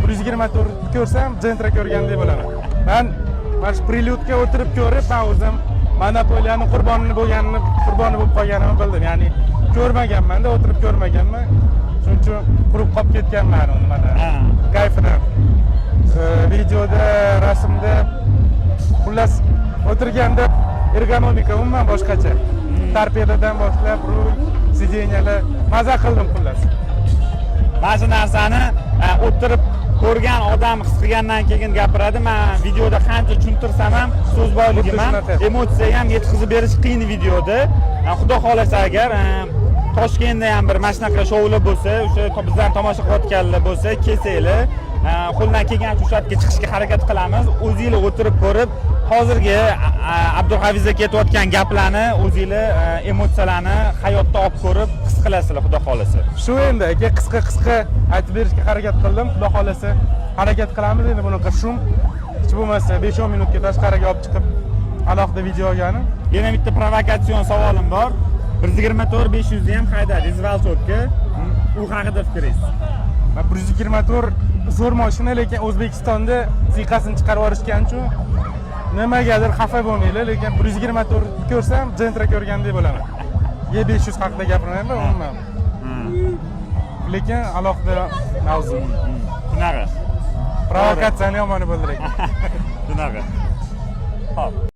124 ko'rsam Gentra ko'rgandek bo'laman. Men mana shu Prelude'ga o'tirib ko'rib, men o'zim monopoliyaning qurboni bo'lib qolganimni bildim. Ya'ni ko'rmaganman-da, o'tirib ko'rmaganman. Shuning uchun qurib qolib ketganman uni mana. Kayfidan. Videoda, rasmda xullas o'tirganda ergonomika umuman boshqacha. Torpedodan boshlab rul, sideniyalar maza qildim xullas. Mana shu narsani o'tirib ko'rgan odam his qilgandan keyin gapiradi. Men videoda qancha tushuntirsam ham so'z boyligim ham, emotsiya ham yetkazib berish qiyin videoda. Xudo xolasa agar Toshkentda ham bir mana shunaqa shoular bo'lsa, o'sha bizdan tomosha qilayotganlar bo'lsa, kelsanglar, qo'ldan kelgancha o'sha yerga chiqishga harakat qilamiz. O'zingizlar o'tirib ko'rib, hozirgi Abduhafizga ketayotgan gaplarni, o'zingizlar emotsiyalarni hayotda olib ko'rib his qilasizlar, xudo xolasa. Shu endi aka qisqa aytib berishga harakat qildim. Xudo xolasa harakat qilamiz endi bunaqa shum hech bo'lmasa 5-10 minutga tashqariga olib chiqib alohida video olganim. Yana bitta provokatsion savolim bor. 124 500 ham haydadingiz Valsodga. U haqida fikringiz? 124 zo'r mashina, lekin O'zbekistonda siqasini chiqarib yuborishgan uchun nimagadir xafa bo'lmanglar, lekin 124 ko'rsam Gentra ko'rgandek bo'laman. E500 haqida gapirmayman umuman. Lekin alohida mavzu. Shunaqa. Provokatsiyani yomoni bildiring. Shunaqa. Xo'p.